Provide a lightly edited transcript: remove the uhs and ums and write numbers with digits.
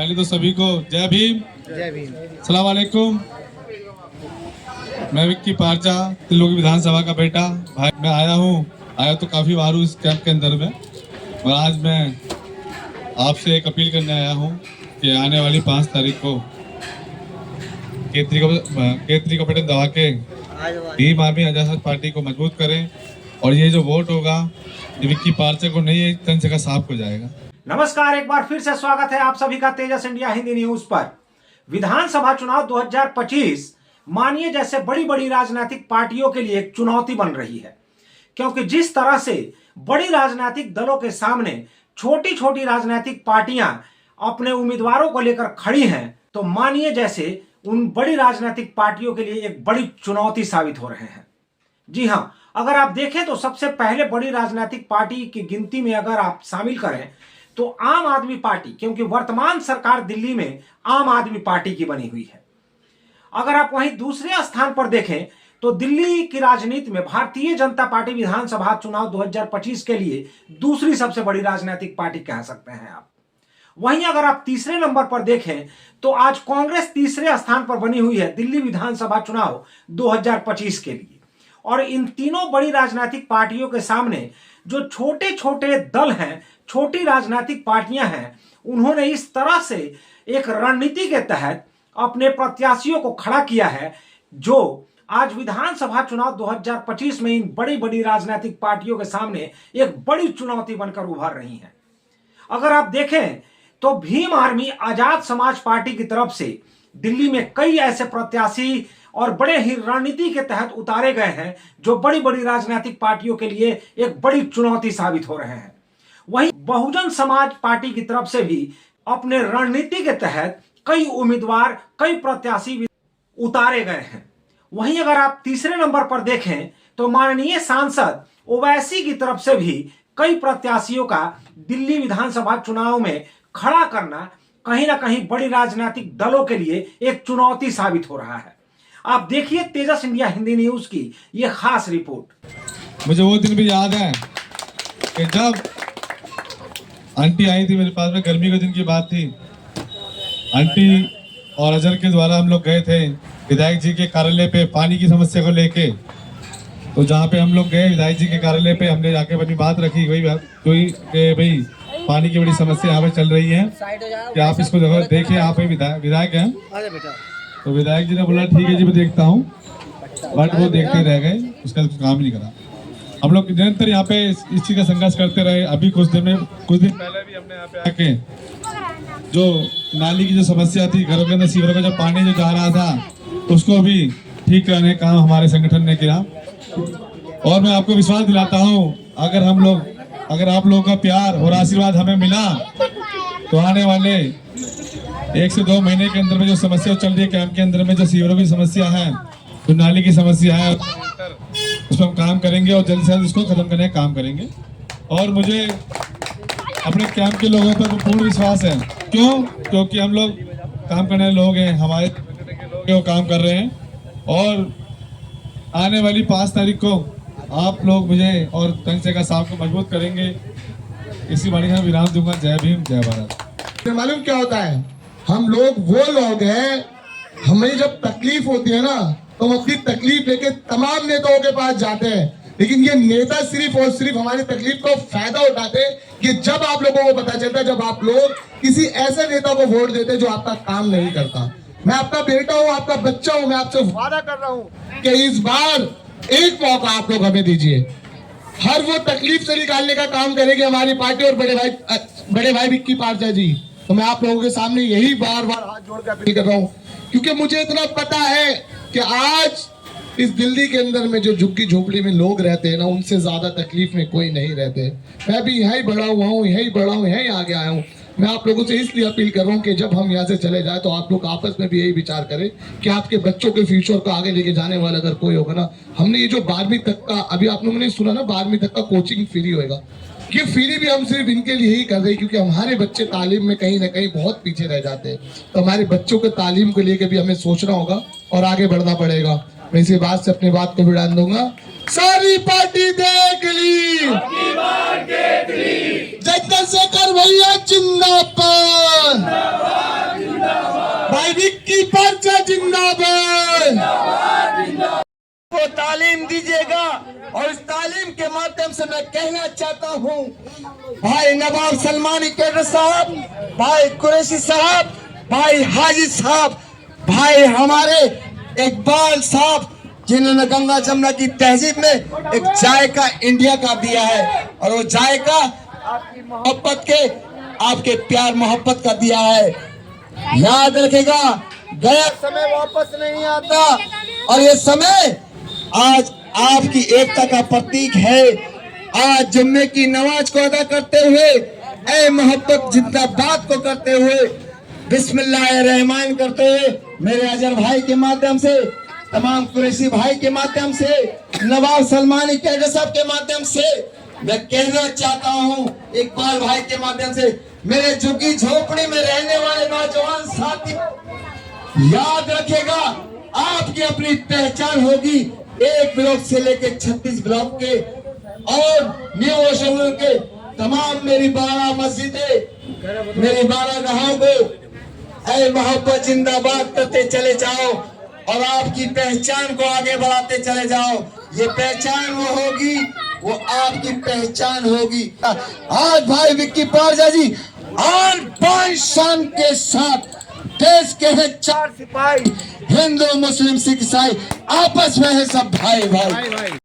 पहले तो सभी को जय भीम। जय भीम। सलाम वालेकुम। मैं विक्की पारचा, त्रिलोकी विधानसभा का बेटा भाई। मैं आया तो काफी बार हूँ इस कैंप के अंदर में, और आज मैं आपसे एक अपील करने आया हूँ कि आने वाली 5 तारीख को केतरी का बटन दबा के भीम आर्मी आजाद पार्टी को मजबूत करें, और ये जो वोट होगा ये विक्की पारचा को नहीं है, चंद्रशेखर साहब को जाएगा। नमस्कार, एक बार फिर से स्वागत है आप सभी का तेजस इंडिया हिंदी न्यूज पर। विधानसभा चुनाव 2025 मानिए जैसे बड़ी बड़ी राजनीतिक पार्टियों के लिए एक चुनौती बन रही है, क्योंकि जिस तरह से बड़ी राजनीतिक दलों के सामने छोटी छोटी राजनीतिक पार्टियां अपने उम्मीदवारों को लेकर खड़ी हैं, तो मानिए जैसे उन बड़ी राजनीतिक पार्टियों के लिए एक बड़ी चुनौती साबित हो रहे हैं। जी हां, अगर आप देखें तो सबसे पहले बड़ी राजनीतिक पार्टी की गिनती में अगर आप शामिल करें तो आम आदमी पार्टी, क्योंकि वर्तमान सरकार दिल्ली में आम आदमी पार्टी की बनी हुई है। अगर आप वहीं दूसरे स्थान पर देखें तो दिल्ली की राजनीति में भारतीय जनता पार्टी विधानसभा चुनाव 2025 के लिए दूसरी सबसे बड़ी राजनीतिक पार्टी कह सकते हैं आप। वहीं अगर आप तीसरे नंबर पर देखें तो आज कांग्रेस तीसरे स्थान पर बनी हुई है दिल्ली विधानसभा चुनाव 2025 के लिए। और इन तीनों बड़ी राजनीतिक पार्टियों के सामने जो छोटे छोटे दल हैं, छोटी राजनीतिक पार्टियां हैं, उन्होंने इस तरह से एक रणनीति के तहत अपने प्रत्याशियों को खड़ा किया है, जो आज विधानसभा चुनाव 2025 में इन बड़ी बड़ी राजनीतिक पार्टियों के सामने एक बड़ी चुनौती बनकर उभर रही हैं। अगर आप देखें तो भीम आर्मी आजाद समाज पार्टी की तरफ से दिल्ली में कई ऐसे प्रत्याशी और बड़े ही रणनीति के तहत उतारे गए हैं जो बड़ी बड़ी राजनीतिक पार्टियों के लिए एक बड़ी चुनौती साबित हो रहे हैं। वहीं बहुजन समाज पार्टी की तरफ से भी अपने रणनीति के तहत कई उम्मीदवार, कई प्रत्याशी उतारे गए हैं। वहीं अगर आप तीसरे नंबर पर देखें तो माननीय सांसद ओवैसी की तरफ से भी कई प्रत्याशियों का दिल्ली विधानसभा चुनाव में खड़ा करना कहीं ना कहीं बड़ी राजनीतिक दलों के लिए एक चुनौती साबित हो रहा है। आप देखिए तेजस इंडिया हिंदी न्यूज की यह खास रिपोर्ट। मुझे वो दिन भी याद है कि जब आंटी आई थी मेरे पास में, गर्मी के दिन की बात थी। आंटी और अजहर के द्वारा हम लोग गए थे विधायक जी के कार्यालय पे पानी की समस्या को लेके। तो जहाँ पे हम लोग गए विधायक जी के कार्यालय पे, हमने जाके अपनी बात रखी भाई पानी की बड़ी समस्या यहाँ पे चल रही है कि आप इसको देखिए, आप विधायक हैं। तो विधायक जी ने बोला ठीक है जी मैं देखता हूँ, बट वो देखते रह गए, उसका काम नहीं करा। हम लोग निरंतर यहाँ पे इस चीज का संघर्ष करते रहे। अभी कुछ दिन पहले भी हमने यहाँ पे आके जो नाली की जो समस्या थी, घरों के अंदर सीवरों का जो पानी जो जा रहा था, उसको भी ठीक करने का काम हमारे संगठन ने किया। और मैं आपको विश्वास दिलाता हूँ, अगर आप लोगों का प्यार और आशीर्वाद हमें मिला तो आने वाले 1 से 2 महीने के अंदर में जो समस्या चल रही है कैंप के अंदर में, जो सीवरों की समस्या है, जो नाली की समस्या है, उस पर हम काम करेंगे और जल्द से जल्द उसको खत्म करने का काम करेंगे। और मुझे अपने कैंप के लोगों पर पूर्ण विश्वास है। क्योंकि हम लोग काम करने वाले लोग हैं, हमारे लोग काम कर रहे हैं। और आने वाली 5 तारीख को आप लोग मुझे और चंद्रशेखर साहब को मजबूत करेंगे। इसी बारे में विराम दूंगा। जय भीम, जय भारत। मालूम क्या होता है, हम लोग वो लोग हैं, हमें जब तकलीफ होती है ना तो हम अपनी तकलीफ लेके तमाम नेताओं के पास जाते हैं, लेकिन ये नेता सिर्फ और सिर्फ हमारी तकलीफ को फायदा उठाते हैं कि जब आप लोगों को पता चलता है, जब आप लोग किसी ऐसे नेता को वोट देते जो आपका काम नहीं करता। मैं आपका बेटा हूँ, आपका बच्चा हूँ, मैं आपसे वादा कर रहा हूँ कि इस बार एक मौका आप लोग हमें दीजिए। हर वो तकलीफ से निकालने का काम करेगी हमारी पार्टी और बड़े भाई विक्की पारचा जी। तो मैं आप लोगों के सामने यही बार बार हाथ जोड़कर अपील कर रहा हूँ, क्योंकि मुझे इतना पता है कि आज इस दिल्ली के अंदर में जो झुग्गी झोपड़ी में लोग रहते हैं ना, उनसे ज्यादा तकलीफ में कोई नहीं रहते। मैं भी यहीं बड़ा हुआ हूँ, यहीं आगे आया हूँ। मैं आप लोगों से इसलिए अपील कर रहा हूँ कि जब हम यहाँ से चले जाए तो आप लोग आपस में भी यही विचार करें कि आपके बच्चों के फ्यूचर को आगे लेके जाने वाला अगर कोई होगा ना, हमने ये जो 12वीं तक का, अभी आप लोगों ने सुना ना 12वीं तक का कोचिंग फ्री होएगा, ये फ्री भी हम सिर्फ इनके लिए ही कर रहे हैं, क्योंकि हमारे बच्चे तालीम में कहीं ना कहीं बहुत पीछे रह जाते हैं। तो हमारे बच्चों के तालीम को लेकर भी हमें सोचना होगा और आगे बढ़ना पड़ेगा। मैं इसी बात से अपनी बात को विराम दूंगा। सारी पार्टी देख ली, चंद्रशेखर भैया जिंदाबाद। भाई विक्की पर्चा जिंदाबाद। को तालीम दीजिएगा और इस तालीम के माध्यम से मैं कहना चाहता हूँ भाई नवाब सलमानी कैडर साहब, भाई कुरैशी साहब, भाई हाजी साहब, भाई हमारे इकबाल साहब, जिन्होंने गंगा जमुना की तहजीब में एक जायका इंडिया का दिया है और वो जायका आपकी मोहब्बत के, आपके प्यार मोहब्बत का दिया है। याद रखेगा, गया समय वापस नहीं आता और ये समय आज आपकी एकता का प्रतीक है। आज जुम्मे की नमाज को अदा करते हुए, ए मोहब्बत जिंदाबाद को करते हुए, बिस्मिल्लाहिर्रहमान करते हुए, मेरे अजहर भाई के माध्यम से, तमाम कुरैशी भाई के माध्यम से, नवाब सलमानी कैडर साहब के माध्यम से मैं कहना चाहता हूँ, इकबाल भाई के माध्यम से, मेरे झुग्गी झोपड़ी में रहने वाले नौजवान साथी, याद रखेगा आपकी अपनी पहचान होगी। 1 ब्लॉक से लेकर 36 ब्लॉक के और न्यू ओशन के तमाम मेरी 12 मस्जिदें, मेरी 12 गांवों को ऐ मोहब्बत जिंदाबाद करते चले जाओ और आपकी पहचान को आगे बढ़ाते चले जाओ। ये पहचान वो होगी, वो आपकी पहचान होगी। आज भाई विक्की पारजा जी आन बान शान के साथ देश के हैं 4 सिपाही, हिंदू मुस्लिम सिख ईसाई, आपस में है सब भाई भाई।